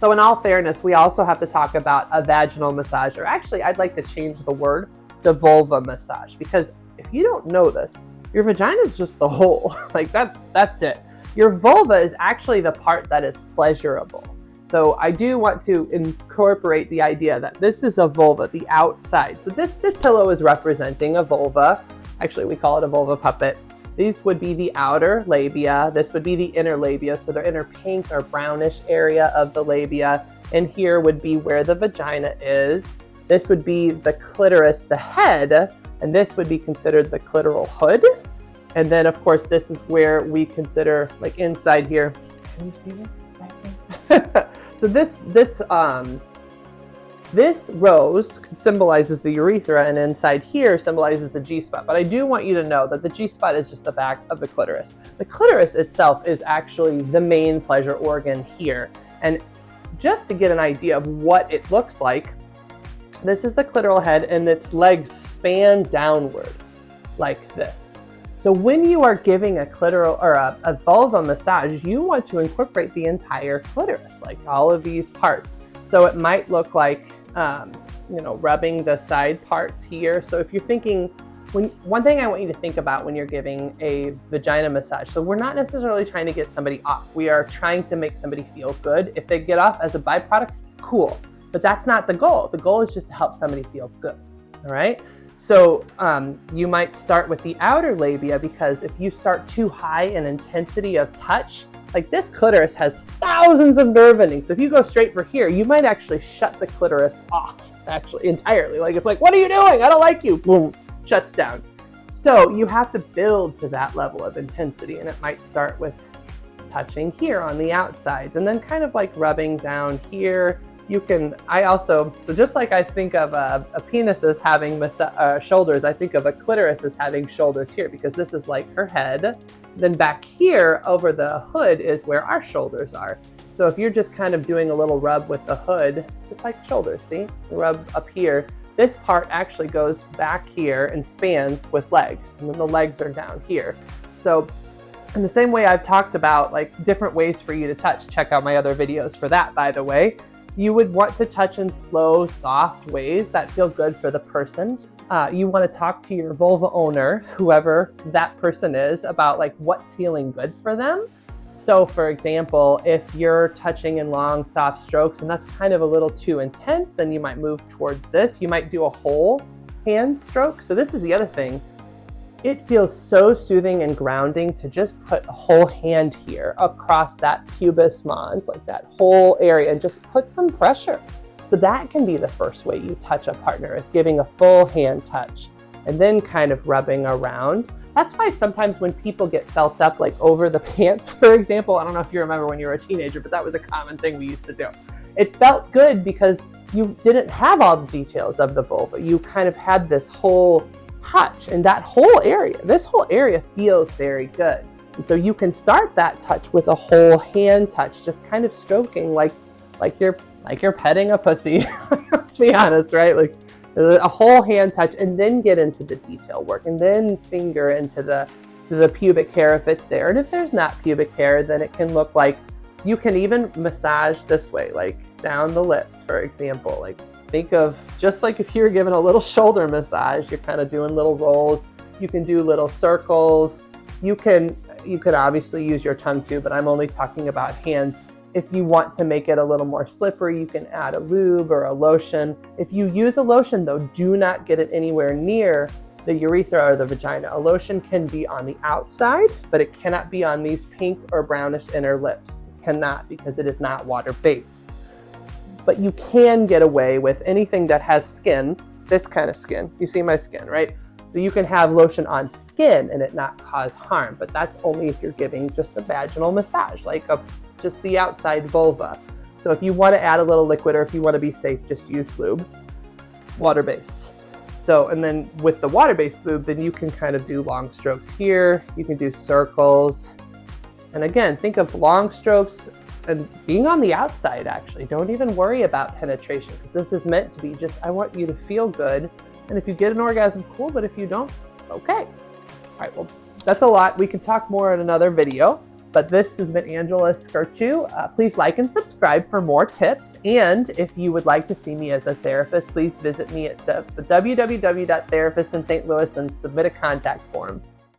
So in all fairness, we also have to talk about a vaginal massage, or actually I'd like to change the word to vulva massage, because if you don't know this, your vagina is just the hole. Like that's it. Your vulva is actually the part that is pleasurable. So I do want to incorporate the idea that this is a vulva, the outside. So this pillow is representing a vulva. Actually, we call it a vulva puppet. These would be the outer labia. This would be the inner labia. So the inner pink or brownish area of the labia. And here would be where the vagina is. This would be the clitoris, the head, and this would be considered the clitoral hood. And then of course, this is where we consider, like inside here. Can you see this? So this rose symbolizes the urethra, and inside here symbolizes the G-spot. But I do want you to know that the G-spot is just the back of the clitoris. The clitoris itself is actually the main pleasure organ here. And just to get an idea of what it looks like, this is the clitoral head, and its legs span downward like this. So when you are giving a clitoral or a vulva massage, you want to incorporate the entire clitoris, like all of these parts. So it might look like, rubbing the side parts here. So if you're thinking, one thing I want you to think about when you're giving a vagina massage, so we're not necessarily trying to get somebody off. We are trying to make somebody feel good. If they get off as a byproduct, cool. But that's not the goal. The goal is just to help somebody feel good, all right? So you might start with the outer labia, because if you start too high in intensity of touch, like this clitoris has thousands of nerve endings. So if you go straight for here, you might actually shut the clitoris off actually entirely. Like it's like, what are you doing? I don't like you. Boom, shuts down. So you have to build to that level of intensity, and it might start with touching here on the outsides and then kind of like rubbing down here. So just like I think of a penis as having shoulders, I think of a clitoris as having shoulders here, because this is like her head. Then back here over the hood is where our shoulders are. So if you're just kind of doing a little rub with the hood, just like shoulders, see? Rub up here. This part actually goes back here and spans with legs, and then the legs are down here. So in the same way I've talked about like different ways for you to touch, check out my other videos for that, by the way. You would want to touch in slow, soft ways that feel good for the person. You want to talk to your vulva owner, whoever that person is, about like what's feeling good for them. So for example, if you're touching in long, soft strokes and that's kind of a little too intense, then you might move towards this. You might do a whole hand stroke. So this is the other thing. It feels so soothing and grounding to just put a whole hand here across that pubis mons, like that whole area, and just put some pressure. So that can be the first way you touch a partner, is giving a full hand touch and then kind of rubbing around. That's why sometimes when people get felt up, like over the pants, for example, I don't know if you remember when you were a teenager, but that was a common thing we used to do. It felt good because you didn't have all the details of the vulva. You kind of had this whole touch, and that whole area, this whole area feels very good. And so you can start that touch with a whole hand touch, just kind of stroking like you're petting a pussy. Let's be honest, right? Like a whole hand touch, and then get into the detail work, and then finger into the pubic hair if it's there. And if there's not pubic hair, then it can look like you can even massage this way, like down the lips, for example. Like think of just like if you're giving a little shoulder massage, you're kind of doing little rolls. You can do little circles. You could obviously use your tongue too, but I'm only talking about hands. If you want to make it a little more slippery, you can add a lube or a lotion. If you use a lotion though, do not get it anywhere near the urethra or the vagina. A lotion can be on the outside, but it cannot be on these pink or brownish inner lips. It cannot, because it is not water-based. But you can get away with anything that has skin, this kind of skin. You see my skin, right? So you can have lotion on skin and it not cause harm, but that's only if you're giving just a vaginal massage, like just the outside vulva. So if you want to add a little liquid, or if you want to be safe, just use lube, water-based. So, and then with the water-based lube, then you can kind of do long strokes here. You can do circles. And again, think of long strokes and being on the outside, actually. Don't even worry about penetration, because this is meant to be just, I want you to feel good. And if you get an orgasm, cool, but if you don't, okay. All right, well, that's a lot. We can talk more in another video. But this has been Angela Skartu. Please like and subscribe for more tips. And if you would like to see me as a therapist, please visit me at www.therapistInSt. Louis and submit a contact form.